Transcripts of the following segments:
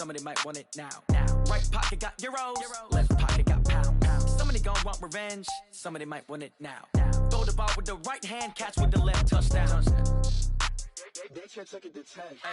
Somebody might want it now. Right pocket got euros, left pocket got pounds. Somebody gon' want revenge, somebody might want it now. Throw the ball with the right hand, catch with the left, touchdown. They can't take it to 10. Hey.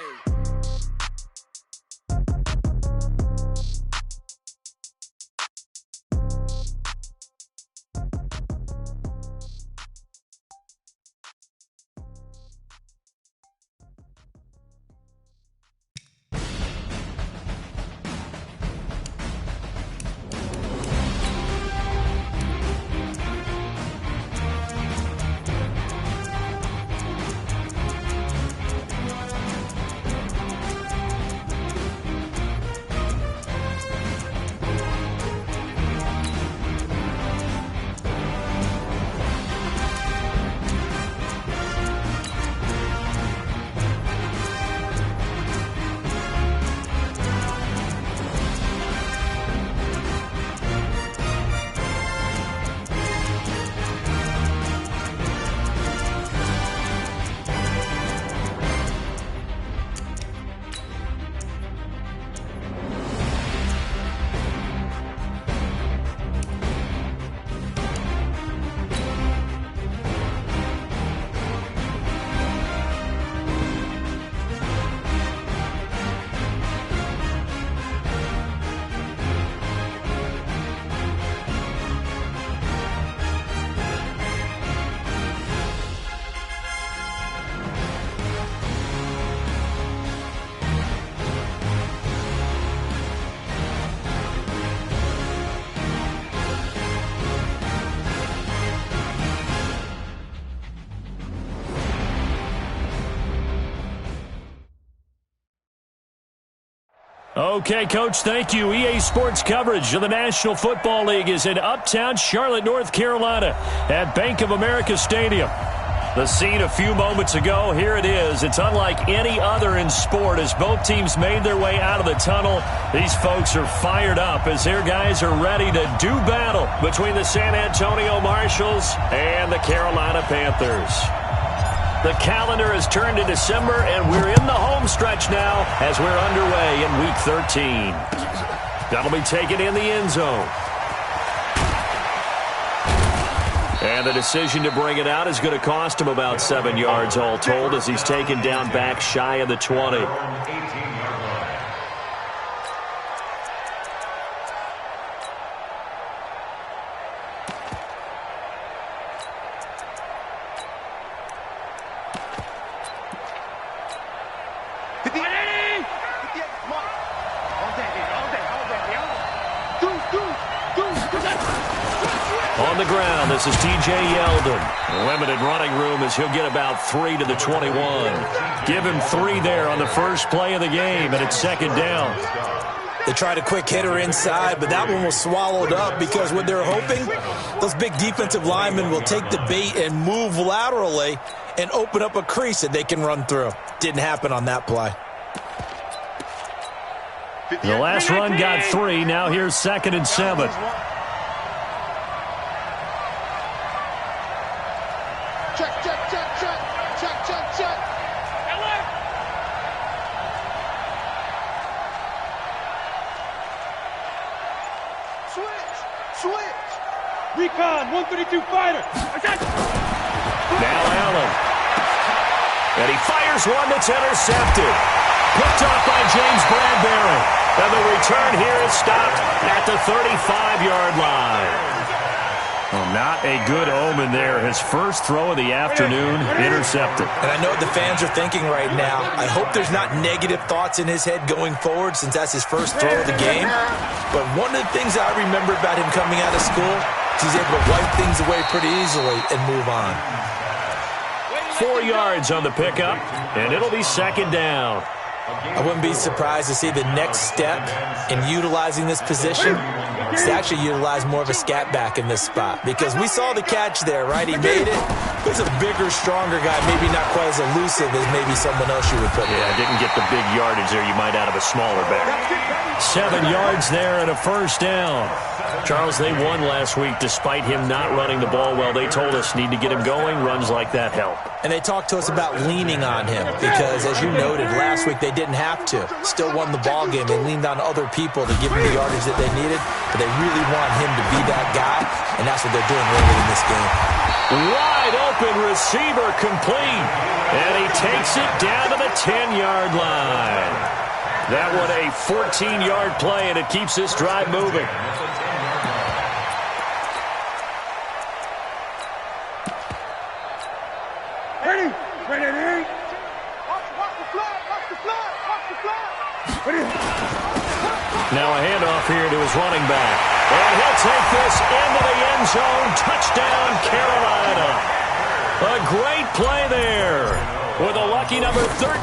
Okay, Coach, thank you. EA Sports coverage of the National Football League is in uptown Charlotte, North Carolina at Bank of America Stadium. The scene a few moments ago, here it is. It's unlike any other in sport as both teams made their way out of the tunnel. These folks are fired up as their guys are ready to do battle between the San Antonio Marshals and the Carolina Panthers. The calendar has turned to December, and we're in the home stretch now as we're underway in Week 13. That'll be taken in the end zone. And the decision to bring it out is going to cost him about 7 yards all told as he's taken down back shy of the 20. On the ground, this is T.J. Yeldon. Limited running room as he'll get about 3 to the 21. Give him 3 there on the first play of the game, and it's second down. They tried a quick hitter inside, but that one was swallowed up because what they're hoping, those big defensive linemen will take the bait and move laterally and open up a crease that they can run through. Didn't happen on that play. The last run got 3. Now here's 2nd and 7. Recon, 132 fighter. Now Allen. And he fires one that's intercepted. Picked off by James Bradbury. And the return here is stopped at the 35-yard line. Well, not a good omen there. His first throw of the afternoon intercepted. And I know what the fans are thinking right now. I hope there's not negative thoughts in his head going forward since that's his first throw of the game. But one of the things I remember about him coming out of school, he's able to wipe things away pretty easily and move on. 4 yards on the pickup, and it'll be second down. I wouldn't be surprised to see the next step in utilizing this position is to actually utilize more of a scat back in this spot because we saw the catch there, right? He made it, He's a bigger, stronger guy, maybe not quite as elusive as maybe someone else you would put there. Yeah, didn't get the big yardage there you might out of a smaller back. 7 yards there and a first down. Charles, they won last week despite him not running the ball well. They told us need to get him going. Runs like that help. And they talked to us about leaning on him because, as you noted, last week they didn't have to. Still won the ball game. They leaned on other people to give him the yardage that they needed, but they really want him to be that guy, and that's what they're doing early in this game. Wide open receiver complete, and he takes it down to the 10-yard line. That one a 14-yard play, and it keeps this drive moving. Ready. Watch the flag. Now a handoff here to his running back. And he'll take this into the end zone. Touchdown, Carolina. A great play there. With a lucky number 13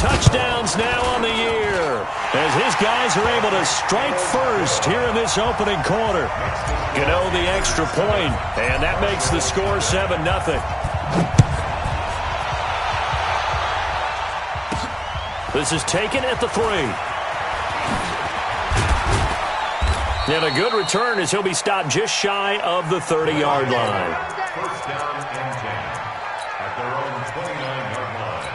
touchdowns now on the year. As his guys are able to strike first here in this opening quarter. Gano the extra point, and that makes the score 7-0. This is taken at the 3. And a good return as he'll be stopped just shy of the 30-yard line. First down and 10 at their own 29-yard line.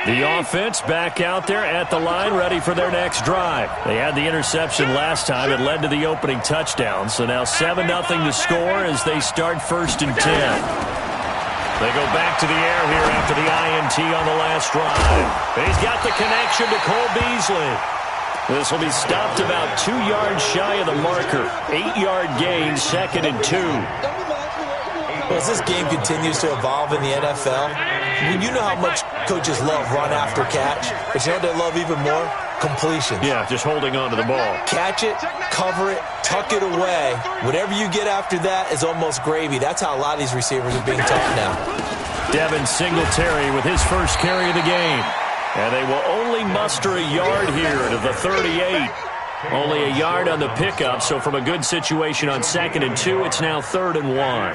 The offense back out there at the line, ready for their next drive. They had the interception last time. It led to the opening touchdown. So now 7-0 to score as they start 1st and 10. They go back to the air here after the INT on the last drive. He's got the connection to Cole Beasley. This will be stopped about 2 yards shy of the marker. 8-yard gain, 2nd and 2. Well, as this game continues to evolve in the NFL, you know how much coaches love run after catch, but you know what they love even more? Completion. Yeah, just holding on to the ball. Catch it, cover it, tuck it away. Whatever you get after that is almost gravy. That's how a lot of these receivers are being taught now. Devin Singletary with his first carry of the game. And they will only muster a yard here to the 38. Only a yard on the pickup, so from a good situation on 2nd and 2, it's now 3rd and 1.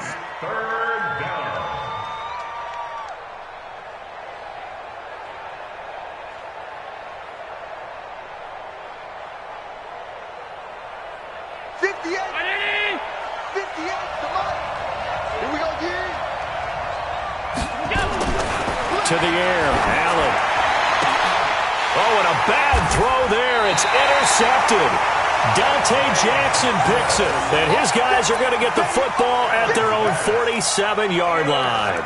To the air, Allen. Oh, and a bad throw there. It's intercepted. Dante Jackson picks it. And his guys are going to get the football at their own 47-yard line.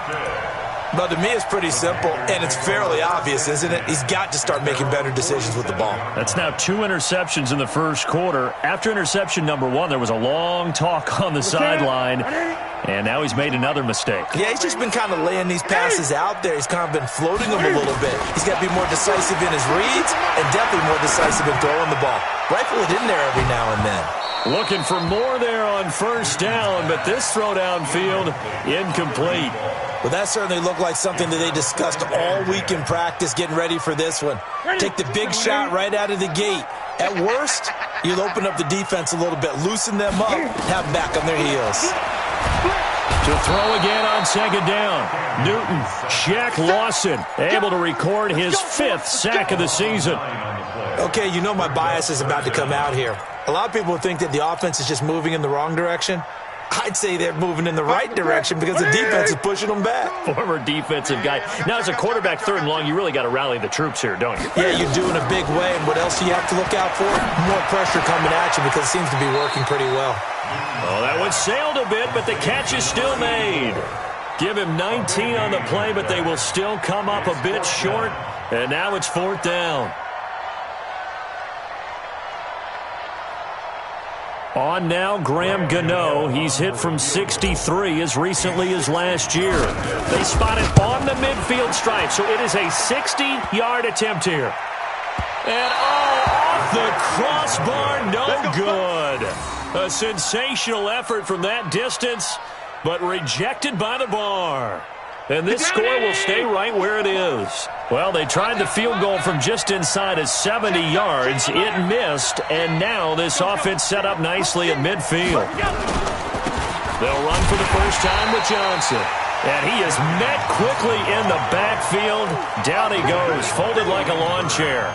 But to me, it's pretty simple, and it's fairly obvious, isn't it? He's got to start making better decisions with the ball. That's now 2 interceptions in the first quarter. After interception number 1, there was a long talk on the sideline, and now he's made another mistake. Yeah, he's just been kind of laying these passes out there. He's kind of been floating them a little bit. He's got to be more decisive in his reads and definitely more decisive in throwing the ball. Rifle it in there every now and then. Looking for more there on first down, but this throw downfield incomplete. Well, that certainly looked like something that they discussed all week in practice getting ready for this one. Take the big shot right out of the gate. At worst, you'll open up the defense a little bit, loosen them up, have them back on their heels. To throw again on 2nd down. Newton, Shaq Lawson, able to record his 5th sack of the season. Okay, you know my bias is about to come out here. A lot of people think that the offense is just moving in the wrong direction. I'd say they're moving in the right direction because the defense is pushing them back. Former defensive guy. Now, as a quarterback 3rd and long, you really got to rally the troops here, don't you? Yeah, you do in a big way. And what else do you have to look out for? More pressure coming at you because it seems to be working pretty well. Oh, that one sailed a bit, but the catch is still made. Give him 19 on the play, but they will still come up a bit short. And now it's 4th down. On now, Graham Gano. He's hit from 63 as recently as last year. They spot it on the midfield stripe, so it is a 60-yard attempt here. And off the crossbar, no good. A sensational effort from that distance. but rejected by the bar. And this score will stay right where it is. Well, they tried the field goal from just inside of 70 yards. It missed, and now this offense set up nicely at midfield. They'll run for the first time with Johnson. And he is met quickly in the backfield. Down he goes, folded like a lawn chair.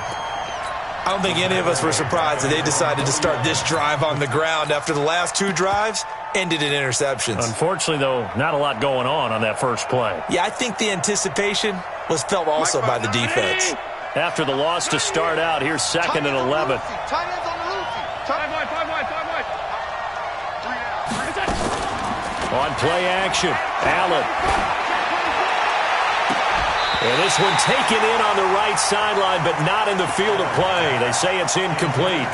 I don't think any of us were surprised that they decided to start this drive on the ground after the last two drives ended in interceptions. Unfortunately, though, not a lot going on that first play. Yeah, I think the anticipation was felt also by the defense. After the loss to start out, here's 2nd and 11. On play action, Allen. And this one taken in on the right sideline, but not in the field of play. They say it's incomplete.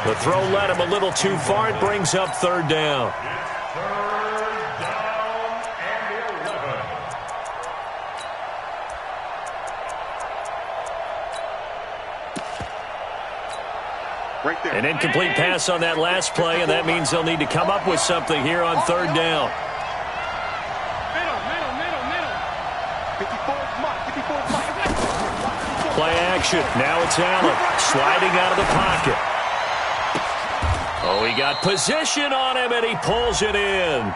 The throw led him a little too far. It brings up 3rd down. Right there. An incomplete pass on that last play, and that means they'll need to come up with something here on 3rd down. Play action. Now it's Allen sliding out of the pocket. Oh, he got position on him, and he pulls it in.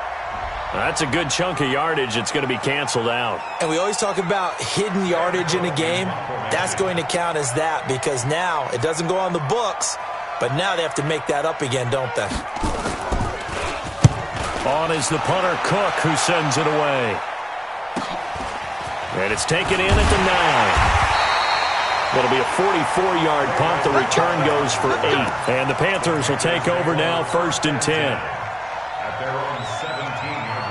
That's a good chunk of yardage. It's going to be canceled out. And we always talk about hidden yardage in a game. That's going to count as that because now it doesn't go on the books, but now they have to make that up again, don't they? On is the punter, Cook, who sends it away. And it's taken in at the 9. It'll be a 44-yard punt. The return goes for 8. And the Panthers will take over now, 1st and 10. At their own 17-yard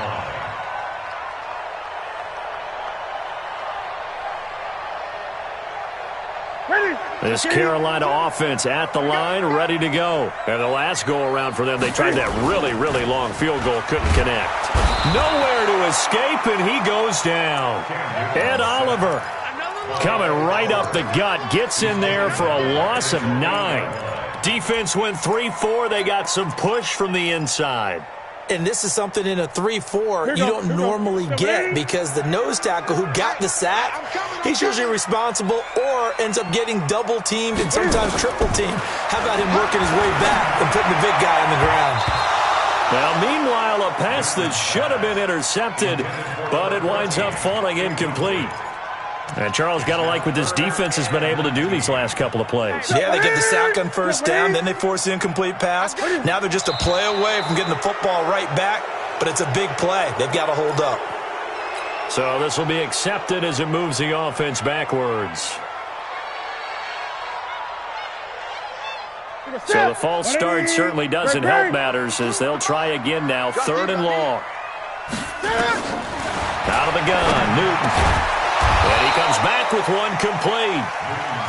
line. This Carolina offense at the line, ready to go. And the last go-around for them, they tried that really, really long field goal, couldn't connect. Nowhere to escape, and he goes down. Ed Oliver coming right up the gut, gets in there for a loss of 9. Defense went 3-4. They got some push from the inside. And this is something in a 3-4 you don't normally get because the nose tackle who got the sack, he's usually responsible or ends up getting double teamed and sometimes triple teamed. How about him working his way back and putting the big guy on the ground? Well, meanwhile, a pass that should have been intercepted, but it winds up falling incomplete. And Charles, got to like what this defense has been able to do these last couple of plays. Yeah, they get the sack on 1st down, then they force the incomplete pass. Now they're just a play away from getting the football right back, but it's a big play. They've got to hold up. So this will be accepted as it moves the offense backwards. So the false start certainly doesn't help matters as they'll try again now, 3rd and long. Out of the gun, Newton. And he comes back with one complete.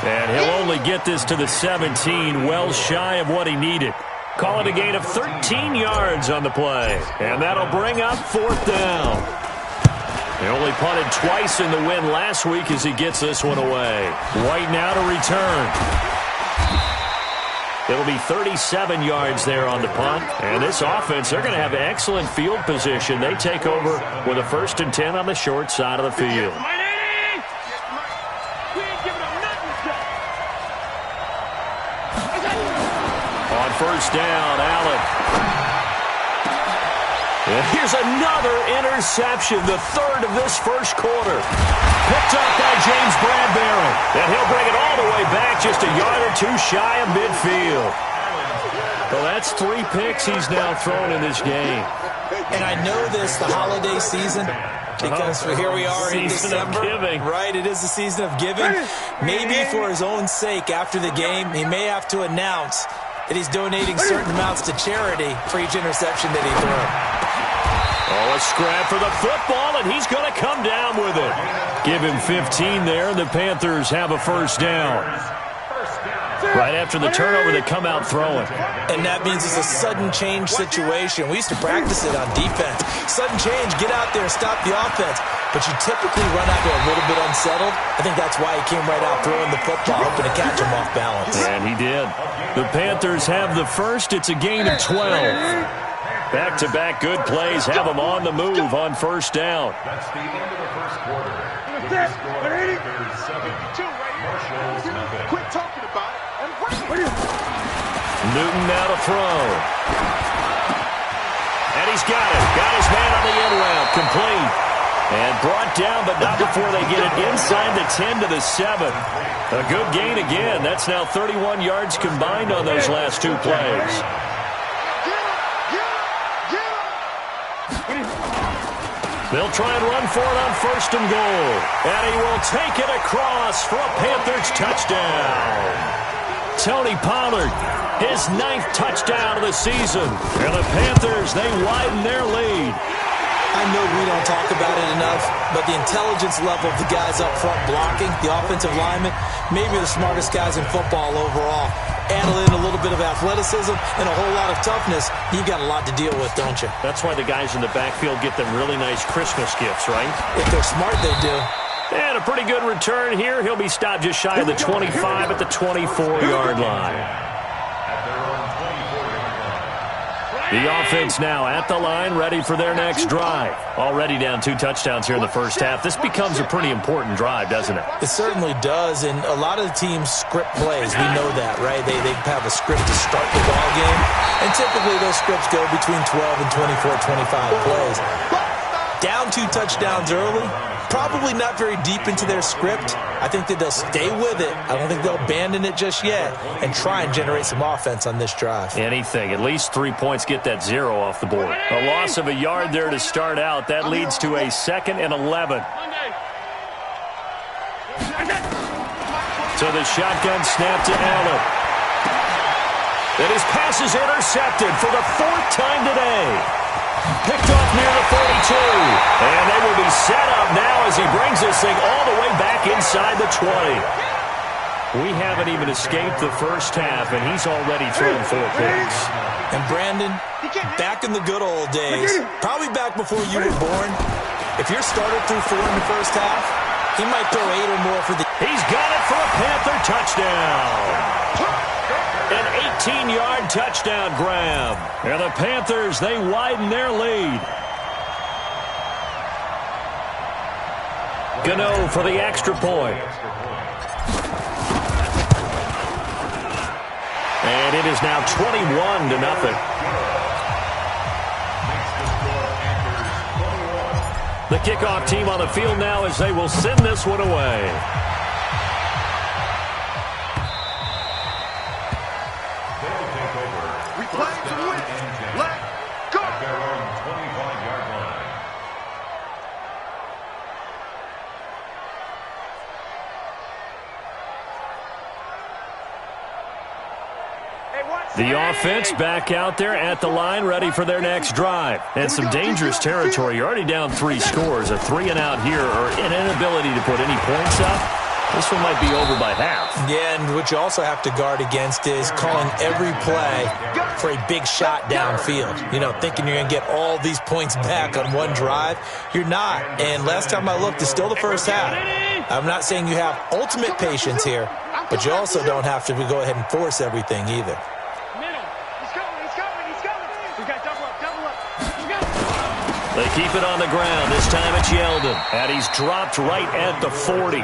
And he'll only get this to the 17, well shy of what he needed. Call it a gain of 13 yards on the play. And that'll bring up 4th down. He only punted twice in the win last week as he gets this one away. White now to return. It'll be 37 yards there on the punt. And this offense, they're going to have excellent field position. They take over with a 1st and 10 on the short side of the field. On 1st down, Allen. And here's another interception, the 3rd of this first quarter. Picked up by James Bradbury. And he'll bring it all the way back just a yard or 2 shy of midfield. Well, that's 3 picks he's now thrown in this game. And I know this, the holiday season, because here we are in December. Right, it is the season of giving. Maybe for his own sake after the game, he may have to announce that he's donating certain amounts to charity for each interception that he threw. Oh, a scrap for the football, and he's going to come down with it. Give him 15 there, and the Panthers have a 1st down. Right after the turnover, they come out throwing. And that means it's a sudden change situation. We used to practice it on defense. Sudden change, get out there, stop the offense. But you typically run out there a little bit unsettled. I think that's why he came right out throwing the football, hoping to catch him off balance. And he did. The Panthers have the 1st. It's a gain of 12. Back-to-back good plays have them on the move on first down. That's the end of the first quarter. With the score, Packers 7, Marshalls nothing. Quit talking about it and bring it. Newton now to throw. And he's got it. Got his man on the end route. Complete. And brought down, but not before they get it inside the 10 to the 7. A good gain again. That's now 31 yards combined on those last two plays. They'll try and run for it on first and goal. And he will take it across for a Panthers touchdown. Tony Pollard, his 9th touchdown of the season. And the Panthers, they widen their lead. I know we don't talk about it enough, but the intelligence level of the guys up front blocking, the offensive linemen, maybe the smartest guys in football overall. Add in a little bit of athleticism and a whole lot of toughness, you've got a lot to deal with, don't you? That's why the guys in the backfield get them really nice Christmas gifts, right? If they're smart, they do. And a pretty good return here. He'll be stopped just shy of the 25 at the 24-yard line. The offense now at the line, ready for their next drive. Already down 2 touchdowns here in the first half. This becomes a pretty important drive, doesn't it? It certainly does, and a lot of the teams script plays. We know that, right? They have a script to start the ball game, and typically those scripts go between 12 and 24, 25 plays. Down 2 touchdowns early, probably not very deep into their script. I think that they'll stay with it. I don't think they'll abandon it just yet and try and generate some offense on this drive. Anything. At least 3 points, get that 0 off the board. A loss of a yard there to start out. That leads to a 2nd and 11. So the shotgun snap to Allen. And his pass is intercepted for the 4th time today. Picked off near the 42. And they will be set up now as he brings this thing all the way back inside the 20. We haven't even escaped the first half, and he's already thrown 4 picks. And Brandon, back in the good old days, probably back before you were born, if your starter threw 4 in the first half, he might throw 8 or more for the... He's got it for a Panther touchdown. An 18-yard touchdown grab. And the Panthers, they widen their lead. Gano for the extra point. And it is now 21-0. The kickoff team on the field now as they will send this one away. The offense back out there at the line, ready for their next drive. And some dangerous territory. You're already down 3 scores. A 3-and-out here, or an inability to put any points up. This one might be over by half. Yeah, and what you also have to guard against is calling every play for a big shot downfield. You know, thinking you're going to get all these points back on one drive. You're not. And last time I looked, it's still the first half. I'm not saying you have ultimate patience here, but you also don't have to go ahead and force everything either. They keep it on the ground. This time it's Yeldon. And he's dropped right at the 40.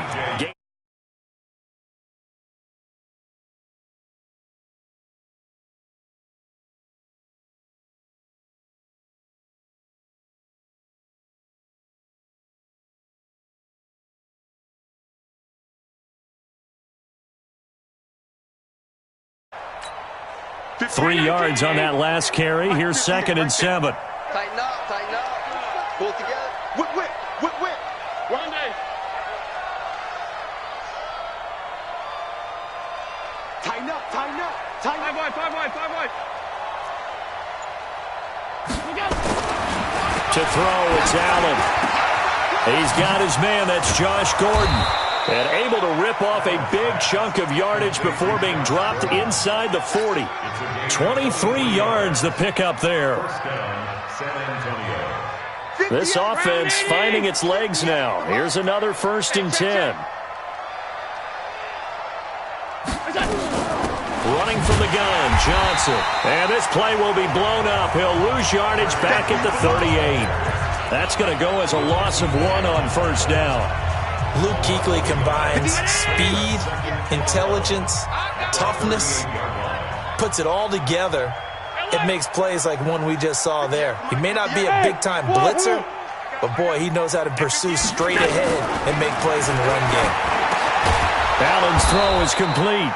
Three yards on that last carry. Here's 2nd and 7. Tighten up, tighten up. Pull together. Whip. One day. Tighten up. Five wide. To throw, it's Allen. He's got his man, that's Josh Gordon. And able to rip off a big chunk of yardage before being dropped inside the 40. 23 yards the pickup there. This offense finding its legs now. Here's another 1st and 10. Running from the gun, Johnson. And this play will be blown up. He'll lose yardage back at the 38. That's going to go as a loss of 1 on first down. Luke Kuechly combines speed, intelligence, toughness, puts it all together. It makes plays like one we just saw there. He may not be a big-time blitzer, but, boy, he knows how to pursue straight ahead and make plays in the run game. Allen's throw is complete.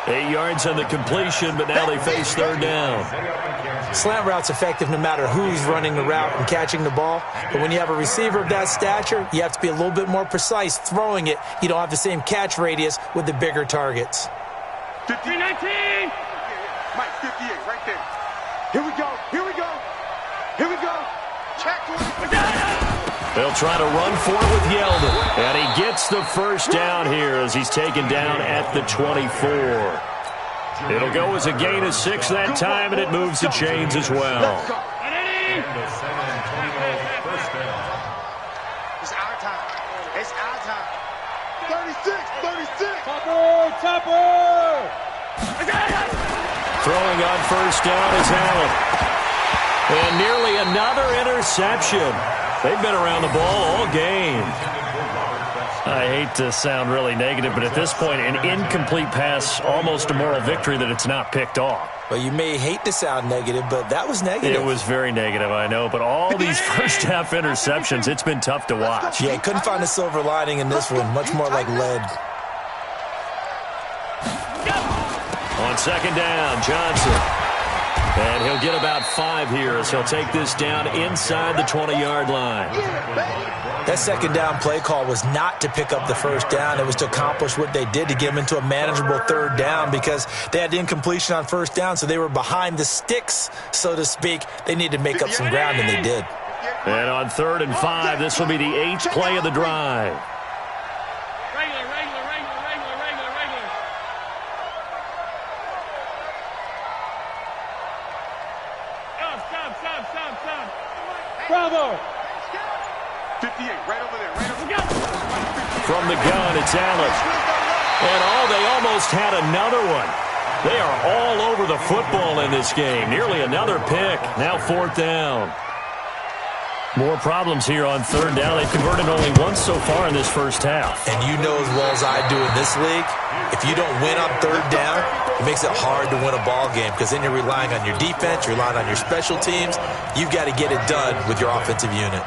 8 yards on the completion, but now they face third down. Slant route's effective no matter who's running the route and catching the ball. But when you have a receiver of that stature, you have to be a little bit more precise throwing it. You don't have the same catch radius with the bigger targets. 19. Mike, 58, right there. Here we go. Here we go. Here we go. Check. They'll try to run for it with Yeldon. And he gets the first down here as he's taken down at the 24. It'll go as a gain of 6 that time, and it moves the chains as well. It's our time. It's our time. 36. Topper. Throwing on first down is Allen. And nearly another interception. They've been around the ball all game. I hate to sound really negative, but at this point, an incomplete pass, almost a moral victory that it's not picked off. Well, you may hate to sound negative, but that was negative. It was very negative, I know, but all these first-half interceptions, it's been tough to watch. Yeah, couldn't find a silver lining in this one, much more like lead. On second down, Johnson. And he'll get about 5 here as he'll take this down inside the 20-yard line. That second down play call was not to pick up the first down. It was to accomplish what they did to get them into a manageable third down because they had the incompletion on first down, so they were behind the sticks, so to speak. They needed to make up some ground, and they did. And on 3rd and 5, this will be the 8th play of the drive. Bravo. 58, right over there. From the gun, it's Allen. And they almost had another one. They are all over the football in this game. Nearly another pick. Now 4th down. More problems here on 3rd down. They've converted only once so far in this first half. And you know as well as I do in this league, if you don't win on 3rd down, it makes it hard to win a ball game because then you're relying on your defense, you're relying on your special teams. You've got to get it done with your offensive unit.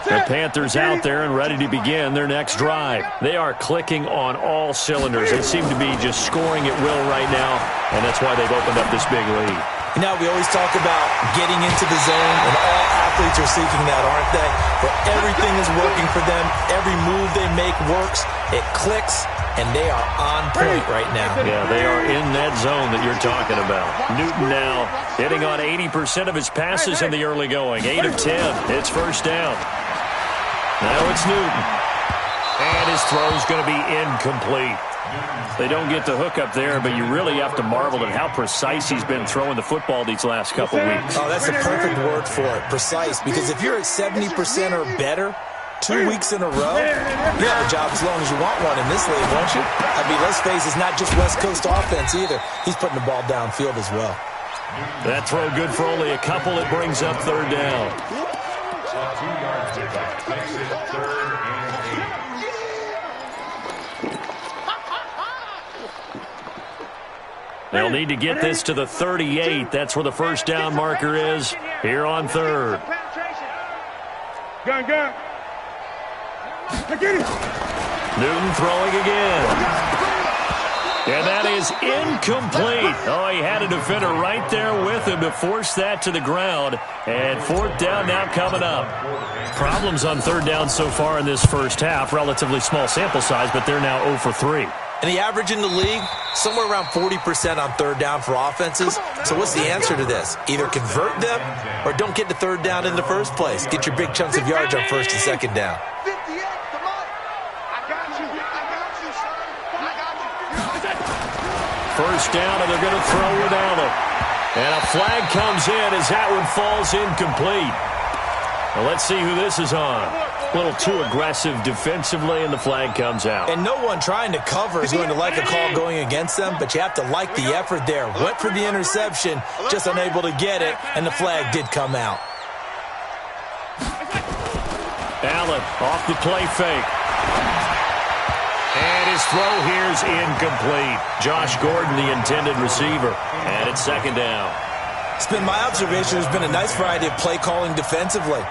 The Panthers out there and ready to begin their next drive. They are clicking on all cylinders. They seem to be just scoring at will right now, and that's why they've opened up this big lead. You know, we always talk about getting into the zone, and all athletes are seeking that, aren't they? Where everything is working for them. Every move they make works. It clicks, and they are on point right now. Yeah, they are in that zone that you're talking about. Newton now hitting on 80% of his passes in the early going. 8 of 10. It's first down. Now it's Newton. And his throw's going to be incomplete. They don't get the hook up there, but you really have to marvel at how precise he's been throwing the football these last couple weeks. Oh, that's the perfect word for it, precise. Because if you're at 70% or better 2 weeks in a row, you have a job as long as you want one in this league, won't you? I mean, let's face it, it's not just West Coast offense either. He's putting the ball downfield as well. That throw good for only a couple. It brings up 3rd down. 2 yards pickup makes it 3rd and 8. They'll need to get this to the 38. That's where the first down marker is here on 3rd. Gun. Newton throwing again. And that is incomplete. Oh, he had a defender right there with him to force that to the ground. And 4th down now coming up. Problems on 3rd down so far in this first half. Relatively small sample size, but they're now 0 for 3. And the average in the league, somewhere around 40% on 3rd down for offenses. So what's the answer to this? Either convert them or don't get to 3rd down in the first place. Get your big chunks of yards on 1st and 2nd down. 58, come on. I got you, son. I got you. First down, and they're going to throw with Allen. And a flag comes in as that one falls incomplete. Well, let's see who this is on. A little too aggressive defensively, and the flag comes out. And no one trying to cover is going to like a call going against them, but you have to like the effort there. Went for the interception, just unable to get it, and the flag did come out. Allen off the play fake. And his throw here is incomplete. Josh Gordon, the intended receiver. And it's second down. It's been my observation there's been a nice variety of play calling defensively.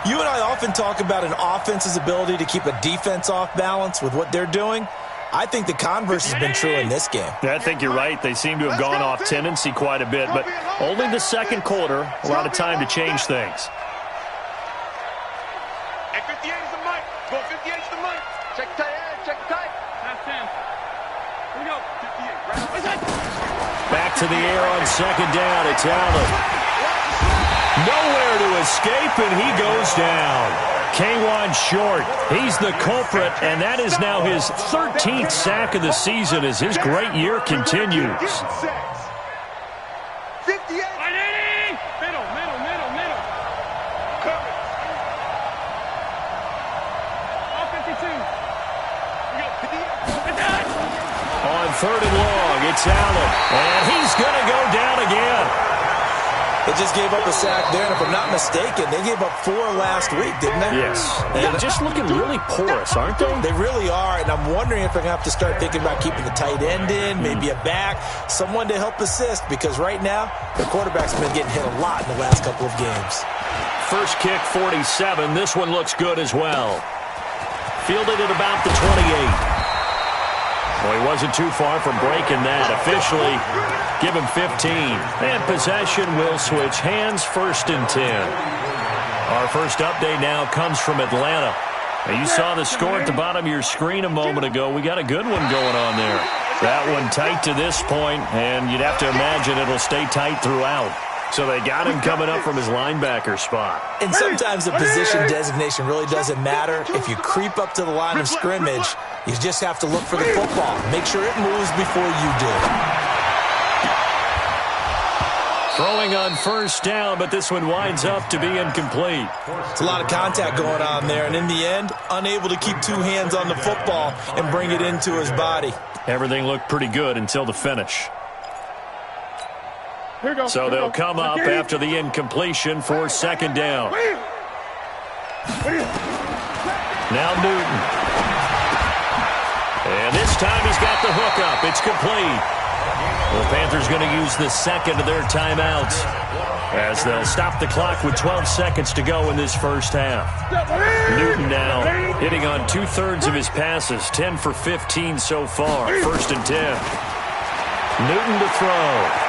You and I often talk about an offense's ability to keep a defense off balance with what they're doing. I think the converse has been true in this game. I think you're right. They seem to have gone off tendency quite a bit, but only the second quarter, a lot of time to change things. At 58 is the mic. Go 58 is the mic. Check the tight. Check the tight. That's 10. Here we go. 58. Back to the air on second down. It's Allen. Nowhere to escape, and he goes down. K'Wan Short, he's the culprit, and that is now his 13th sack of the season as his great year continues. 58. Middle. Cover. All 52. We go 58. On third and long, it's Allen, and he's going to go down again. They just gave up a sack there, and if I'm not mistaken, they gave up 4 last week, didn't they? Yes. They're just looking really porous, aren't they? They really are, and I'm wondering if they're going to have to start thinking about keeping the tight end in, maybe a back, someone to help assist, because right now, the quarterback's been getting hit a lot in the last couple of games. First kick, 47. This one looks good as well. Fielded at about the 28. Well, he wasn't too far from breaking that. Officially, give him 15. And possession will switch hands, first and 10. Our first update now comes from Atlanta. Now, you saw the score at the bottom of your screen a moment ago. We got a good one going on there. That one tight to this point, and you'd have to imagine it'll stay tight throughout. So they got him coming up from his linebacker spot. And sometimes the position designation really doesn't matter. If you creep up to the line of scrimmage, you just have to look for the football. Make sure it moves before you do. Throwing on first down, but this one winds up to be incomplete. It's a lot of contact going on there, and in the end, unable to keep 2 hands on the football and bring it into his body. Everything looked pretty good until the finish. So they'll come up after the incompletion for second down. Now Newton. And this time he's got the hook up. It's complete. The Panthers going to use the second of their timeouts as they'll stop the clock with 12 seconds to go in this first half. Newton now hitting on 2/3 of his passes, 10 for 15 so far. First and 10. Newton to throw.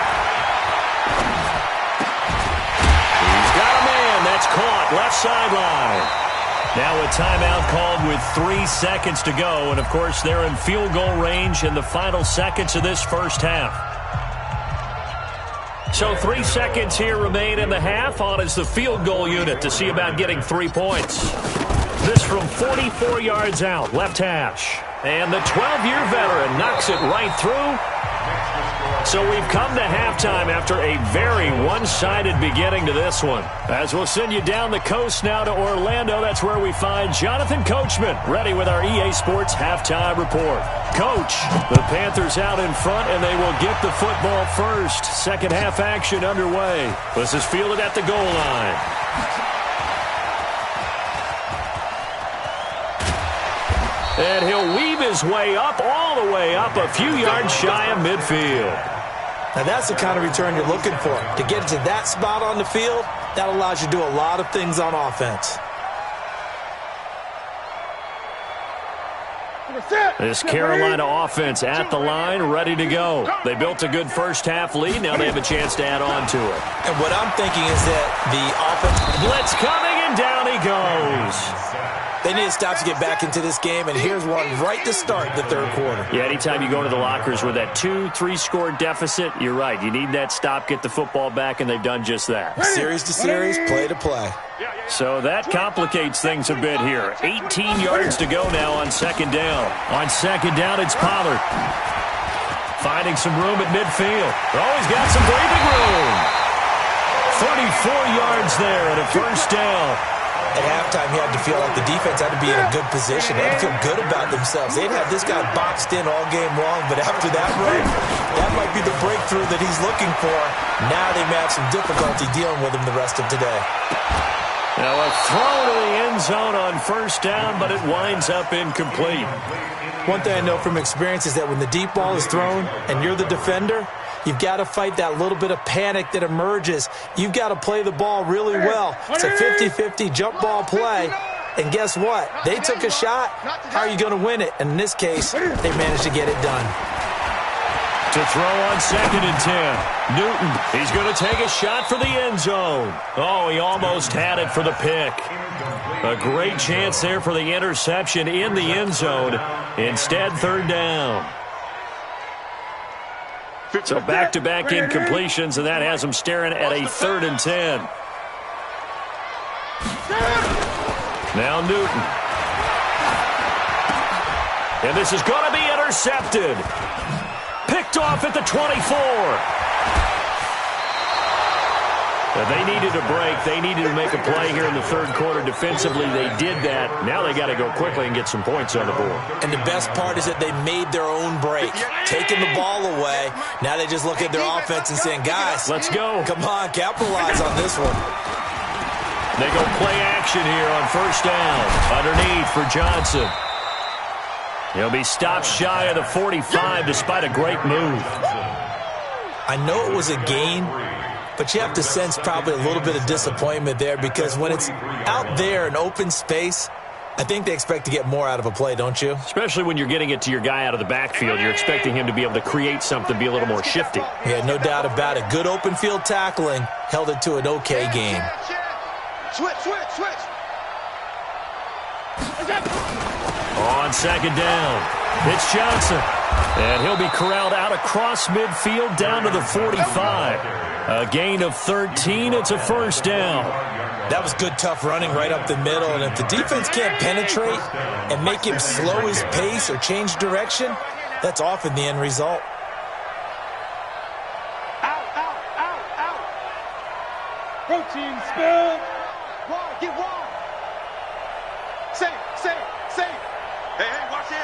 That's caught, left sideline. Now a timeout called with 3 seconds to go. And, of course, they're in field goal range in the final seconds of this first half. So 3 seconds here remain in the half. On is the field goal unit to see about getting 3 points. This from 44 yards out, left hash. And the 12-year veteran knocks it right through. So we've come to halftime after a very one-sided beginning to this one. As we'll send you down the coast now to Orlando, that's where we find Jonathan Coachman ready with our EA Sports Halftime Report. Coach, the Panthers out in front, and they will get the football first. Second half action underway. This is fielded at the goal line. And he'll weave his way up, all the way up, a few yards shy of midfield. Now that's the kind of return you're looking for. To get to that spot on the field, that allows you to do a lot of things on offense. This Carolina offense at the line, ready to go. They built a good first-half lead. Now they have a chance to add on to it. And what I'm thinking is that the offense... Blitz coming, and down he goes. They need to stop to get back into this game, and here's one right to start the third quarter. Yeah, anytime you go to the lockers with that 2-3 score deficit, you're right. You need that stop, get the football back, and they've done just that. Series to series, play to play. So that complicates things a bit here. 18 yards to go now on second down. On second down, it's Pollard. Finding some room at midfield. Oh, he's got some breathing room. 34 yards there and a first down. At halftime, he had to feel like the defense had to be in a good position. They had to feel good about themselves. They'd had this guy boxed in all game long, but after that run, that might be the breakthrough that he's looking for. Now they may have some difficulty dealing with him the rest of today. Now a throw to the end zone on first down, but it winds up incomplete. One thing I know from experience is that when the deep ball is thrown and you're the defender, you've got to fight that little bit of panic that emerges. You've got to play the ball really well. It's a 50-50 jump ball play. And guess what? They took a shot. How are you going to win it? And in this case, they managed to get it done. To throw on 2nd and 10. Newton, he's going to take a shot for the end zone. Oh, he almost had it for the pick. A great chance there for the interception in the end zone. Instead, 3rd down. So back-to-back incompletions, and that has him staring at a 3rd and 10. Now Newton. And this is going to be intercepted. Picked off at the 24. They needed a break. They needed to make a play here in the 3rd quarter. Defensively, they did that. Now they got to go quickly and get some points on the board. And the best part is that they made their own break, taking the ball away. Now they just look at their offense and saying, guys, let's go. Come on, capitalize on this one. They go play action here on first down. Underneath for Johnson. He'll be stopped shy of the 45 despite a great move. I know it was a gain, but you have to sense probably a little bit of disappointment there because when it's out there in open space, I think they expect to get more out of a play, don't you? Especially when you're getting it to your guy out of the backfield. You're expecting him to be able to create something, be a little more shifty. Yeah, no doubt about it. Good open field tackling held it to an okay game. Switch. On 2nd down, it's Johnson. And he'll be corralled out across midfield down to the 45. A gain of 13. It's a first down. That was good, tough running right up the middle. And if the defense can't penetrate and make him slow his pace or change direction, that's often the end result. Out. Protein spill. Wide, get wide. Safe. Hey, watch it.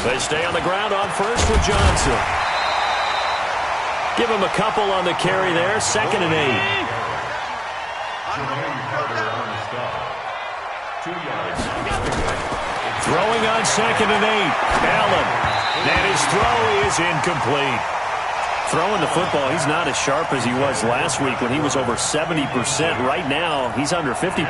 They stay on the ground on first with Johnson. Give him a couple on the carry there. 2nd and 8. Throwing on 2nd and 8. Allen. And his throw is incomplete. Throwing the football, he's not as sharp as he was last week when he was over 70%. Right now, he's under 50%.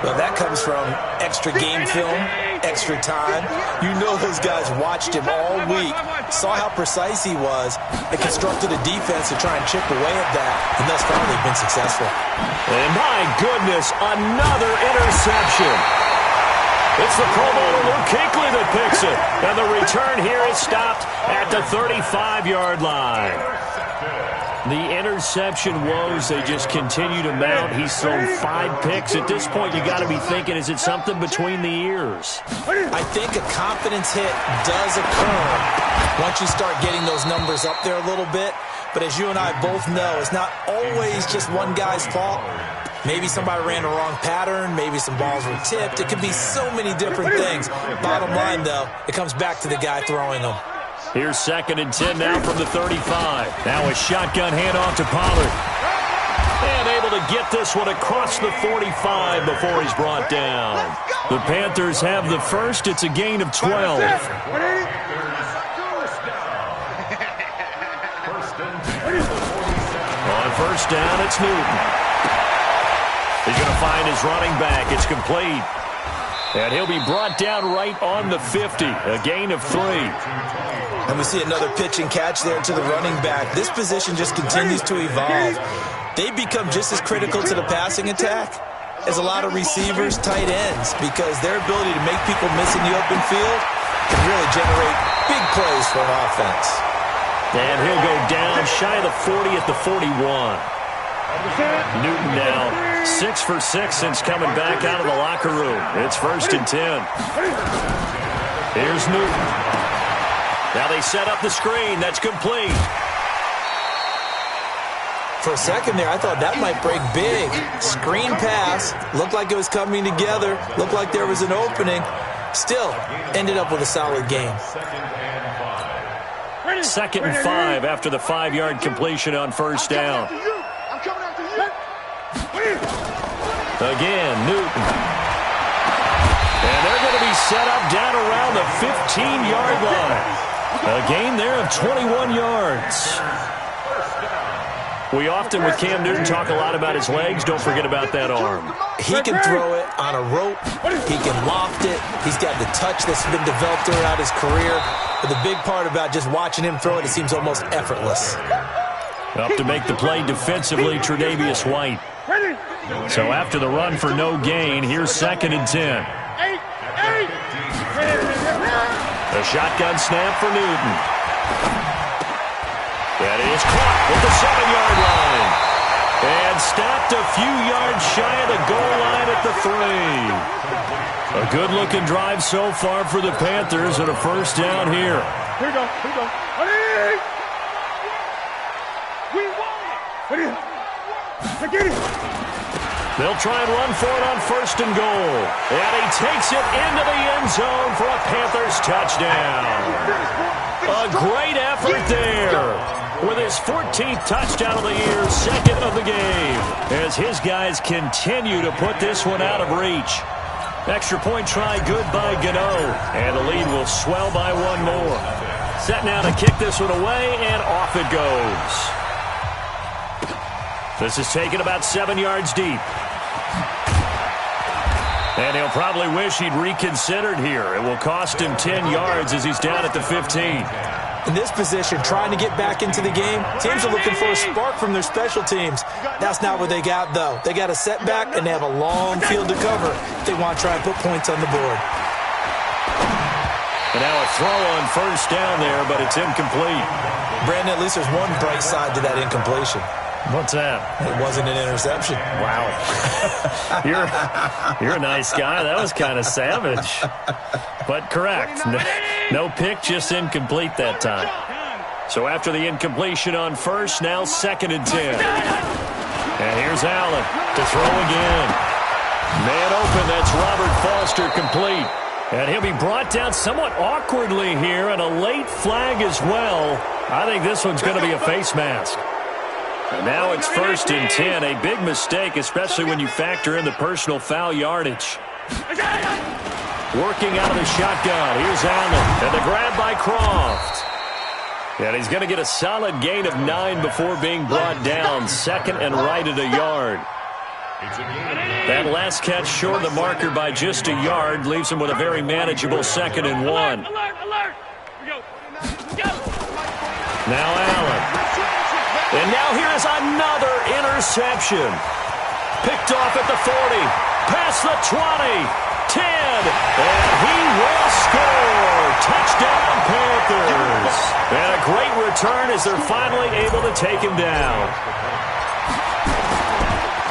Well, that comes from extra game film, extra time. You know those guys watched him all week, saw how precise he was, and constructed a defense to try and chip away at that, and thus far they've been successful. And my goodness, another interception. It's the Pro Bowler Luke Kuechly that picks it. And the return here is stopped at the 35-yard line. The interception woes, they just continue to mount. He's thrown 5 picks. At this point, you got to be thinking, is it something between the ears? I think a confidence hit does occur once you start getting those numbers up there a little bit. But as you and I both know, it's not always just one guy's fault. Maybe somebody ran the wrong pattern. Maybe some balls were tipped. It could be so many different things. Bottom line, though, it comes back to the guy throwing them. Here's 2nd and 10 now from the 35. Now a shotgun handoff to Pollard. And able to get this one across the 45 before he's brought down. The Panthers have the first. It's a gain of 12. On first down, it's Newton. He's going to find his running back. It's complete. And he'll be brought down right on the 50. A gain of 3. And we see another pitch and catch there to the running back. This position just continues to evolve. They become just as critical to the passing attack as a lot of receivers, tight ends, because their ability to make people miss in the open field can really generate big plays for an offense. And he'll go down shy of the 40 at the 41. Newton now 6 for 6 since coming back out of the locker room. It's 1st and 10. Here's Newton. Now they set up the screen. That's complete. For a second there, I thought that might break big. Screen pass. Looked like it was coming together. Looked like there was an opening. Still, ended up with a solid game. 2nd and 5 after the 5-yard completion on first down. Again, Newton. And they're going to be set up down around the 15-yard line. A gain there of 21 yards. We often, with Cam Newton, talk a lot about his legs. Don't forget about that arm. He can throw it on a rope. He can loft it. He's got the touch that's been developed throughout his career. But the big part about just watching him throw it, it seems almost effortless. Up to make the play defensively, Tre'Davious White. So after the run for no gain, here's 2nd and 10. A shotgun snap for Newton. That is caught with the 7-yard line. And stopped a few yards shy of the goal line at the 3. A good-looking drive so far for the Panthers and a first down here. Here we go. Here we go. We won it. Get it. They'll try and run for it on 1st and goal. And he takes it into the end zone for a Panthers touchdown. A great effort there. With his 14th touchdown of the year, 2nd of the game, as his guys continue to put this one out of reach. Extra point try good by Gano, and the lead will swell by one more. Set now to kick this one away, and off it goes. This is taken about 7 yards deep. And he'll probably wish he'd reconsidered here. It will cost him 10 yards as he's down at the 15. In this position, trying to get back into the game, teams are looking for a spark from their special teams. That's not what they got, though. They got a setback, and they have a long field to cover if they want to try and put points on the board. And now a throw on first down there, but it's incomplete. Brandon, at least there's one bright side to that incompletion. What's that? It wasn't an interception. Wow. You're a nice guy. That was kind of savage. But correct. No pick, just incomplete that time. So after the incompletion on first, now 2nd and 10. And here's Allen to throw again. Man open, that's Robert Foster complete. And he'll be brought down somewhat awkwardly here, and a late flag as well. I think this one's going to be a face mask. And now it's 1st and 10. A big mistake, especially when you factor in the personal foul yardage. Working out of the shotgun. Here's Allen. And the grab by Croft. And he's going to get a solid gain of 9 before being brought down. 2nd and right at a yard. That last catch short of the marker by just a yard leaves him with a very manageable 2nd and 1. Now Allen. And now here's another interception. Picked off at the 40. Past the 20. 10. And he will score. Touchdown, Panthers. And a great return as they're finally able to take him down.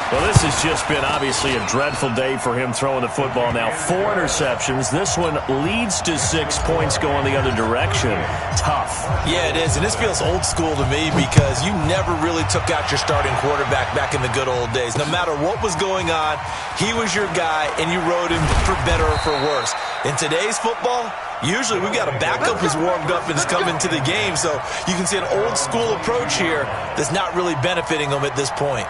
Well, this has just been obviously a dreadful day for him throwing the football now. 4 interceptions. This one leads to 6 points going the other direction. Tough. Yeah, it is. And this feels old school to me because you never really took out your starting quarterback back in the good old days. No matter what was going on, he was your guy, and you rode him for better or for worse. In today's football, usually we've got a backup who's warmed up and is coming to the game. So you can see an old school approach here that's not really benefiting them at this point.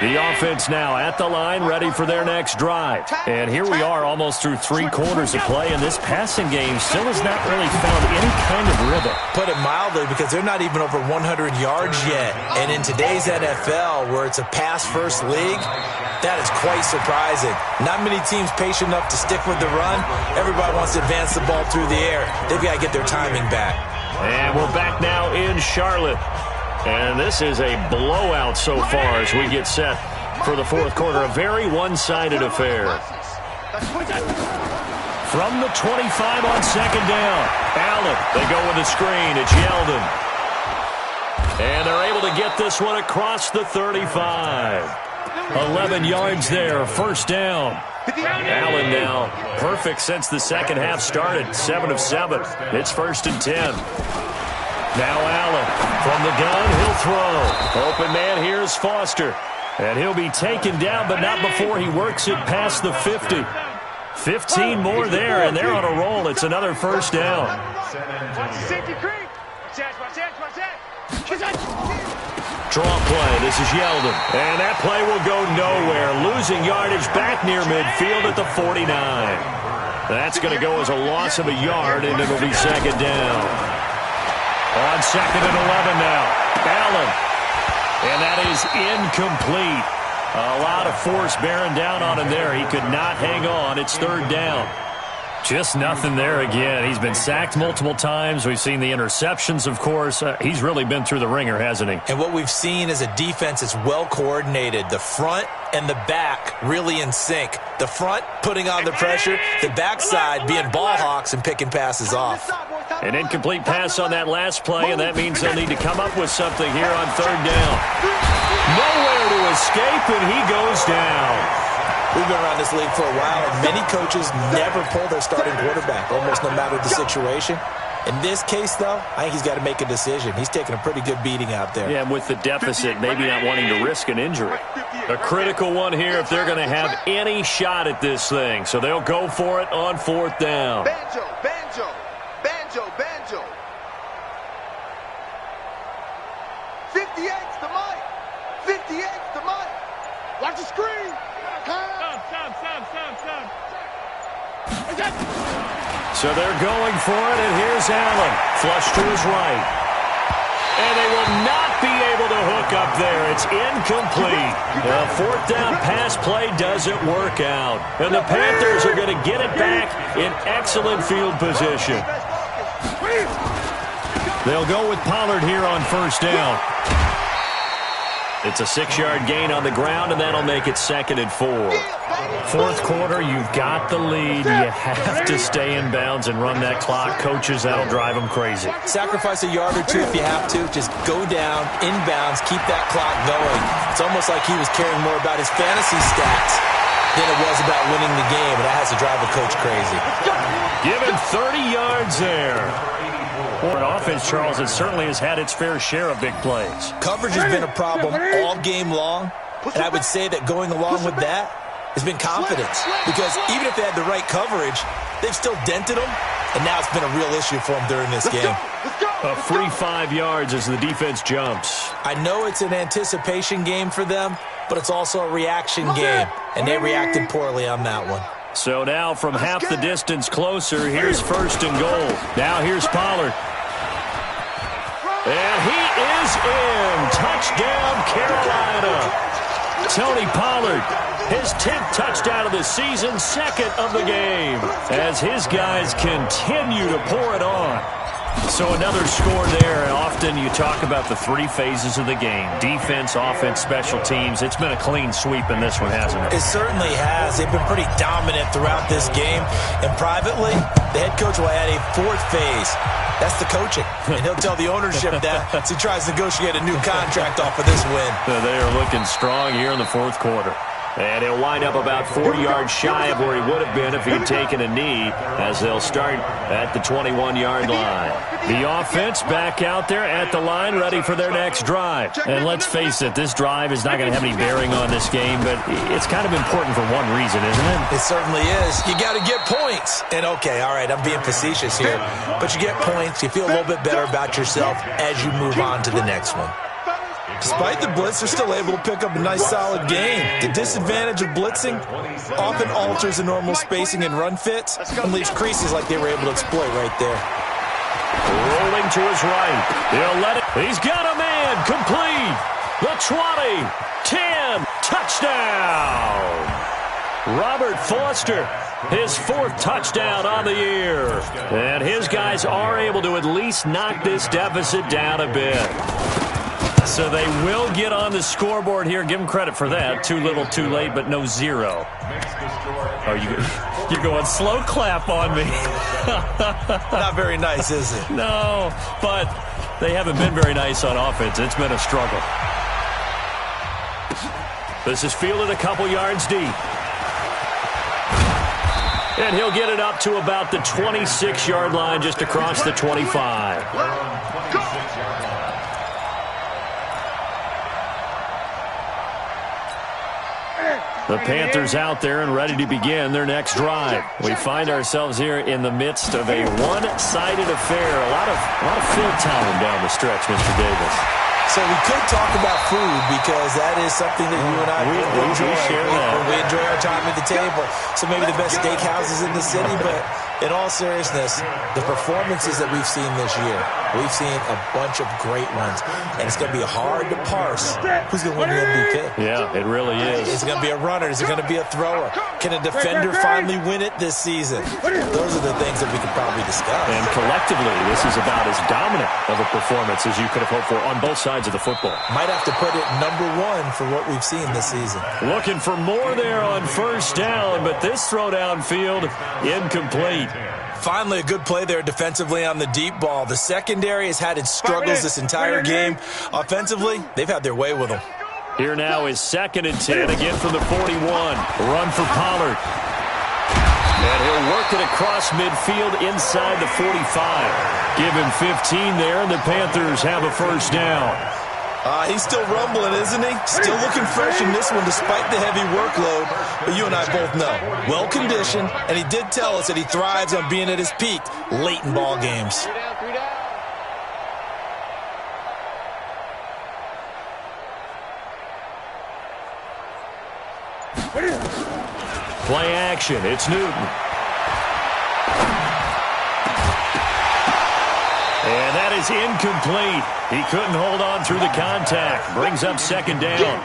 The offense now at the line, ready for their next drive. And here we are almost through 3 quarters of play, and this passing game still has not really found any kind of rhythm. Put it mildly, because they're not even over 100 yards yet. And in today's NFL, where it's a pass-first league, that is quite surprising. Not many teams patient enough to stick with the run. Everybody wants to advance the ball through the air. They've got to get their timing back. And we're back now in Charlotte. And this is a blowout so far as we get set for the 4th quarter. A very one-sided affair. From the 25 on 2nd down. Allen, they go with the screen. It's Yeldon. And they're able to get this one across the 35. 11 yards there, 1st down. Allen now perfect since the second half started. 7 of 7. It's 1st and 10. Now Allen from the gun. He'll will throw. Open man, here's Foster. And he'll be taken down, but not before he works it past the 50. 15 more there, and they're on a roll. It's another first down. Draw play. This is Yeldon. And that play will go nowhere. Losing yardage back near midfield at the 49. That's going to go as a loss of a yard, and it'll be second down. On second and 11 now. Allen. And that is incomplete. A lot of force bearing down on him there. He could not hang on. It's third down. Just nothing there again. He's been sacked multiple times. We've seen the interceptions, of course. He's really been through the ringer, hasn't he? And what we've seen is a defense that's well coordinated. The front and the back really in sync. The front putting on the pressure, the backside being ball hawks and picking passes off. An incomplete pass on that last play, and that means they'll need to come up with something here on third down. Nowhere to escape, and he goes down. We've been around this league for a while, and many coaches never pull their starting quarterback, almost no matter the situation. In this case, though, I think he's got to make a decision. He's taking a pretty good beating out there. Yeah, with the deficit, maybe not wanting to risk an injury. A critical one here if they're going to have any shot at this thing. So they'll go for it on fourth down. Banjo, banjo, banjo, banjo. 58's the mic. 58's the mic. Watch the screen. So they're going for it, and here's Allen. Flush to his right. And they will not be able to hook up there. It's incomplete. The fourth down pass play doesn't work out. And the Panthers are going to get it back in excellent field position. They'll go with Pollard here on first down. It's a 6-yard gain on the ground, and that'll make it second and 4. Fourth quarter, you've got the lead. You have to stay in bounds and run that clock. Coaches, that'll drive them crazy. Sacrifice a yard or two if you have to. Just go down, inbounds, keep that clock going. It's almost like he was caring more about his fantasy stats than it was about winning the game, and that has to drive a coach crazy. Give him 30 yards there. For an offense, Charles, it certainly has had its fair share of big plays. Coverage has been a problem all game long, and I would say that going along with that has been confidence, because even if they had the right coverage, they've still dented them, and now it's been a real issue for them during this game. A free 5 yards as the defense jumps. I know it's an anticipation game for them, but it's also a reaction game, and they reacted poorly on that one. So now from half the distance closer, here's first and goal. Now here's Pollard. And he is in. Touchdown, Carolina. Tony Pollard, his 10th touchdown of the season, second of the game, as his guys continue to pour it on. So another score there, and often you talk about the 3 phases of the game. Defense, offense, special teams. It's been a clean sweep in this one, hasn't it? It certainly has. They've been pretty dominant throughout this game. And privately, the head coach will add a 4th phase. That's the coaching. And he'll tell the ownership that as he tries to negotiate a new contract off of this win. They are looking strong here in the fourth quarter. And he'll wind up about 40 yards shy of where he would have been if he'd taken a knee, as they'll start at the 21-yard line. The offense back out there at the line, ready for their next drive. And let's face it, this drive is not going to have any bearing on this game, but it's kind of important for one reason, isn't it? It certainly is. You got to get points. And okay, all right, I'm being facetious here, but you get points, you feel a little bit better about yourself as you move on to the next one. Despite the blitz, they're still able to pick up a nice, solid game. The disadvantage of blitzing often alters the normal spacing and run fits and leaves creases like they were able to exploit right there. Rolling to his right. He'll let it. He's got a man. Complete. The 20. 10. Touchdown. Robert Foster, his 4th touchdown on the year. And his guys are able to at least knock this deficit down a bit. So they will get on the scoreboard here. Give them credit for that. Too little, too late, but no 0. Oh, you're going slow clap on me. Not very nice, is it? No, but they haven't been very nice on offense. It's been a struggle. This is fielded a couple yards deep. And he'll get it up to about the 26-yard line, just across the 25. The Panthers out there and ready to begin their next drive. We find ourselves here in the midst of a one-sided affair. A lot of fill time down the stretch, Mr. Davis. So we could talk about food because that is something that you and I enjoy. We enjoy our time at the table. So maybe the best steakhouses in the city, but in all seriousness, the performances that we've seen this year, we've seen a bunch of great ones, and it's going to be hard to parse who's going to win the MVP. Yeah, it really is. Is it going to be a runner? Is it going to be a thrower? Can a defender finally win it this season? Those are the things that we could probably discuss. And collectively, this is about as dominant of a performance as you could have hoped for on both sides of the football. Might have to put it #1 for what we've seen this season. Looking for more there on first down, but this throw downfield incomplete. Finally, a good play there defensively on the deep ball. The secondary has had its struggles this entire game. Offensively, they've had their way with them. Here now is 2nd and 10, again from the 41. Run for Pollard. And he'll work it across midfield inside the 45. Give him 15 there, and the Panthers have a first down. He's still rumbling, isn't he? Still looking fresh in this one despite the heavy workload. But you and I both know, well-conditioned, and he did tell us that he thrives on being at his peak late in ball games. Play action. It's Newton. And that is incomplete. He couldn't hold on through the contact. Brings up 2nd down.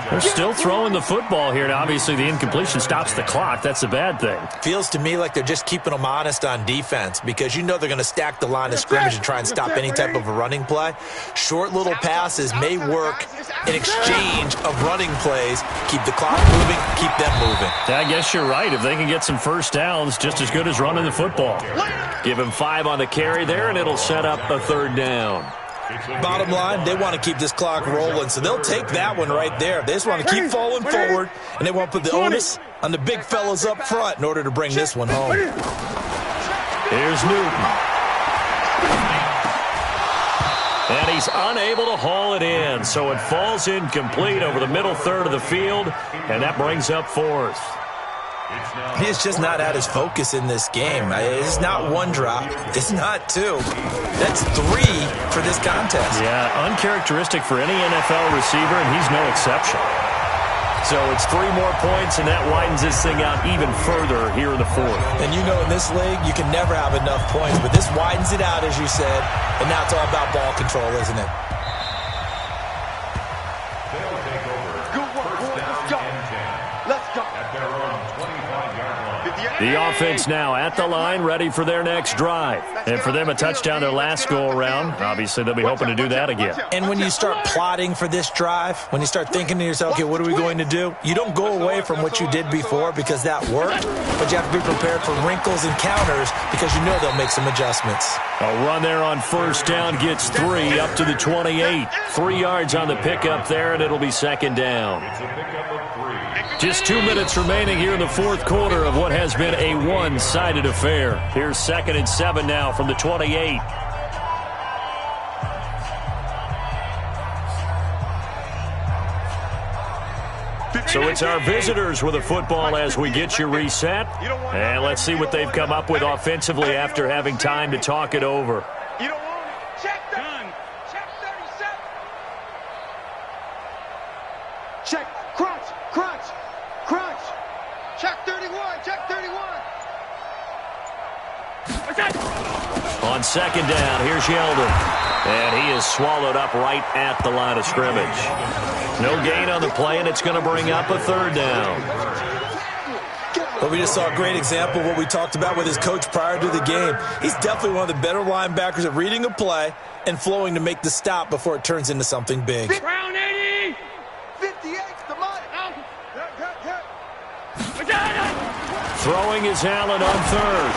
They're still throwing the football here. Now, obviously, the incompletion stops the clock. That's a bad thing. Feels to me like they're just keeping them honest on defense because you know they're going to stack the line of scrimmage and try and stop any type of a running play. Short little passes may work in exchange of running plays. Keep the clock moving, keep them moving. I guess you're right. If they can get some first downs, just as good as running the football. Give him 5 on the carry there, and it'll set up a 3rd down. Bottom line, they want to keep this clock rolling, so they'll take that one right there. They just want to keep falling forward, and they want to put the onus on the big fellas up front in order to bring this one home. Here's Newton. And he's unable to haul it in, so it falls incomplete over the middle third of the field, and that brings up 4th. He's just not at his focus in this game. It's not 1 drop. It's not 2. That's 3 for this contest. Yeah, uncharacteristic for any NFL receiver, and he's no exception. So it's 3 more points, and that widens this thing out even further here in the 4th. And you know in this league, you can never have enough points, but this widens it out, as you said, and now it's all about ball control, isn't it? The offense now at the line, ready for their next drive. And for them, a touchdown their last go-around. Obviously, they'll be hoping to do that again. And when you start plotting for this drive, when you start thinking to yourself, okay, what are we going to do? You don't go away from what you did before because that worked, but you have to be prepared for wrinkles and counters because you know they'll make some adjustments. A run there on first down gets 3 up to the 28. 3 yards on the pickup there, and it'll be 2nd down. Just 2 minutes remaining here in the 4th quarter of what has been a one-sided affair. Here's 2nd and 7 now from the 28. So it's our visitors with a football as we get you reset. And let's see what they've come up with offensively after having time to talk it over. You don't want it. Check done. Check 37. Check. Crunch. Crunch. Crunch. Check 31. Check 31. On 2nd down, here's Yeldon. And he is swallowed up right at the line of scrimmage. No gain on the play, and it's going to bring up a 3rd down. But we just saw a great example of what we talked about with his coach prior to the game. He's definitely one of the better linebackers at reading a play and flowing to make the stop before it turns into something big. Round 80. 58, the money. Throwing is Allen on 3rd.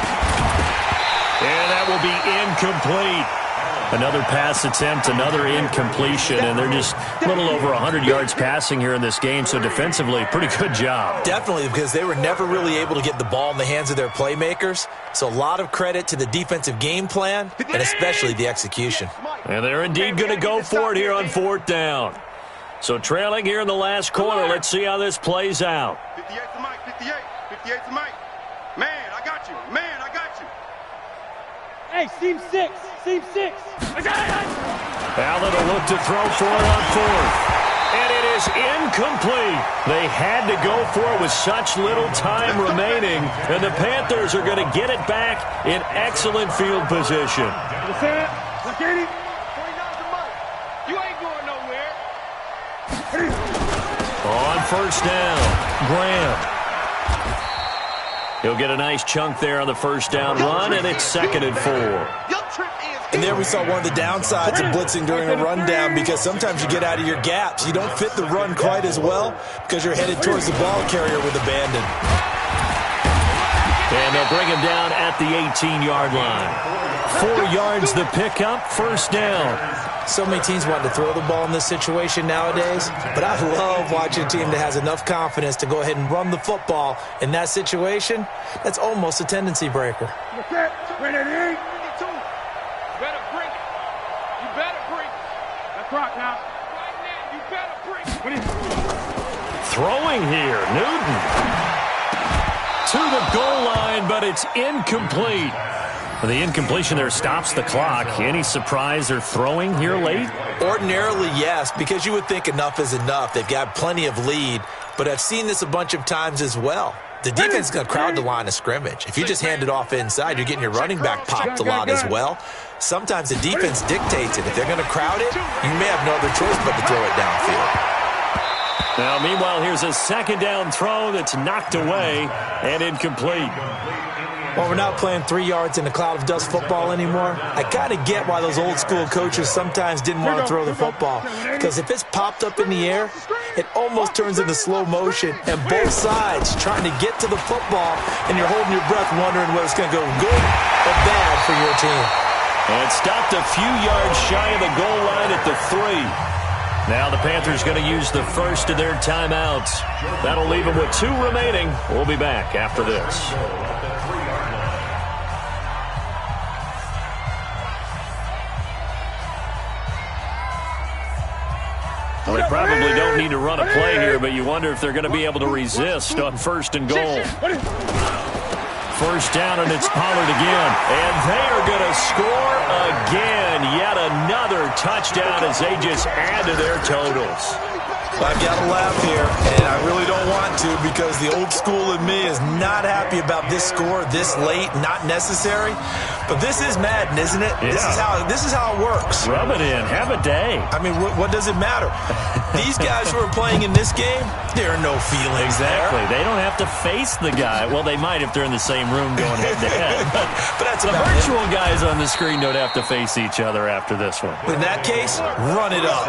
And that will be incomplete. Another pass attempt, another incompletion, and they're just a little over 100 yards passing here in this game, so defensively, pretty good job. Definitely, because they were never really able to get the ball in the hands of their playmakers, so a lot of credit to the defensive game plan, and especially the execution. And they're indeed going to go for it here on 4th down. So trailing here in the last quarter. Let's see how this plays out. 58 to Mike, 58. 58 to Mike. Man, I got you. Man, I got you. Hey, seam 6. Seam 6. Allen will look to throw for it on fourth. And it is incomplete. They had to go for it with such little time remaining. And the Panthers are going to get it back in excellent field position. You ain't going nowhere. On first down, Graham. He'll get a nice chunk there on the first down run, and it's 2nd and 4. And there we saw one of the downsides of blitzing during a rundown, because sometimes you get out of your gaps. You don't fit the run quite as well because you're headed towards the ball carrier with abandon. And they'll bring him down at the 18-yard line. 4 yards the pickup, first down. So many teams want to throw the ball in this situation nowadays, but I love watching a team that has enough confidence to go ahead and run the football. In that situation, that's almost a tendency breaker. Throwing here, Newton. To the goal line, but it's incomplete. The incompletion there stops the clock. Any surprise they're throwing here late? Ordinarily, yes, because you would think enough is enough. They've got plenty of lead, but I've seen this a bunch of times as well. The defense is going to crowd the line of scrimmage. If you just hand it off inside, you're getting your running back popped a lot as well. Sometimes the defense dictates it. If they're going to crowd it, you may have no other choice but to throw it downfield. Now, meanwhile, here's a second down throw that's knocked away and incomplete. Well, we're not playing 3 yards in a cloud of dust football anymore. I kind of get why those old school coaches sometimes didn't want to throw the football. Because if it's popped up in the air, it almost turns into slow motion. And both sides trying to get to the football, and you're holding your breath wondering whether it's going to go good or bad for your team. And stopped a few yards shy of the goal line at the 3. Now the Panthers going to use the first of their timeouts. That'll leave them with 2 remaining. We'll be back after this. Well, they probably don't need to run a play here, but you wonder if they're going to be able to resist on 1st and goal. First down, and it's Pollard again. And they are going to score again. Yet another touchdown as they just add to their totals. I've got to laugh here, and I really don't want to, because the old school in me is not happy about this score this late, not necessary. But this is Madden, isn't it? Yeah. This is how it works. Rub it in. Have a day. I mean, what does it matter? These guys who are playing in this game, there are no feelings Exactly. there. They don't have to face the guy. Well, they might if they're in the same room going head-to-head. But that's the about virtual it. guys on the screen don't have to face each other after this one. In that case, run it up.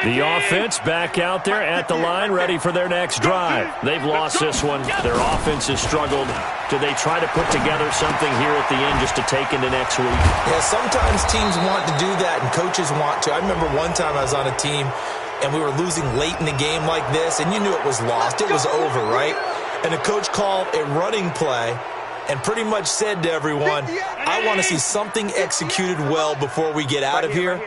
The offense back out there at the line, ready for their next drive. They've lost this one. Their offense has struggled. Do they try to put together something here at the end just to take into next week? Yeah, sometimes teams want to do that, and coaches want to. I remember one time I was on a team, and we were losing late in the game like this, and you knew it was lost. It was over, right? And the coach called a running play and pretty much said to everyone, I want to see something executed well before we get out of here.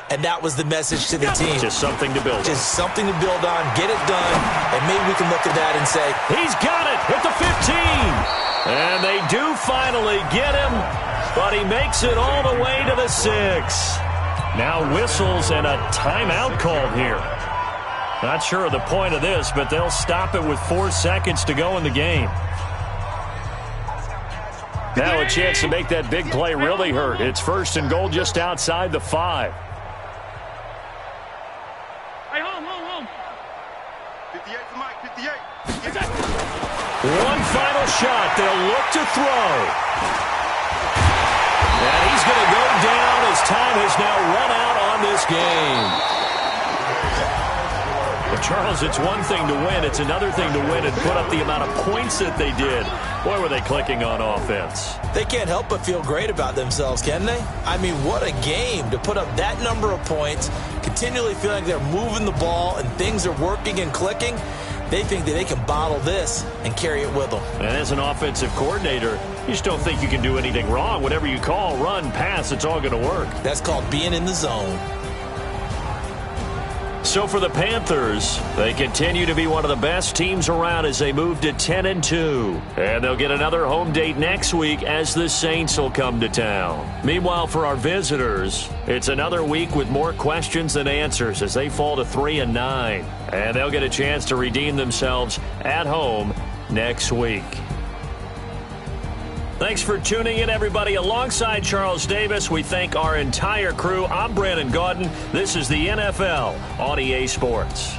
And that was the message to the team. Just something to build on. Just something to build on, get it done, and maybe we can look at that and say, he's got it at the 15. And they do finally get him, but he makes it all the way to the 6. Now whistles and a timeout called here. Not sure of the point of this, but they'll stop it with 4 seconds to go in the game. Now a chance to make that big play really hurt. It's 1st and goal just outside the 5. One final shot. They'll look to throw. And he's going to go down as time has now run out on this game. But Charles, it's one thing to win. It's another thing to win and put up the amount of points that they did. Boy, were they clicking on offense. They can't help but feel great about themselves, can they? I mean, what a game to put up that number of points, continually feeling like they're moving the ball and things are working and clicking. They think that they can bottle this and carry it with them. And as an offensive coordinator, You just don't think you can do anything wrong. Whatever you call, run, pass, it's all going to work. That's called being in the zone. So for the Panthers, they continue to be one of the best teams around as they move to 10-2. And they'll get another home date next week as the Saints will come to town. Meanwhile, for our visitors, it's another week with more questions than answers as they fall to 3-9. And they'll get a chance to redeem themselves at home next week. Thanks for tuning in, everybody. Alongside Charles Davis, we thank our entire crew. I'm Brandon Gaudin. This is the NFL on EA Sports.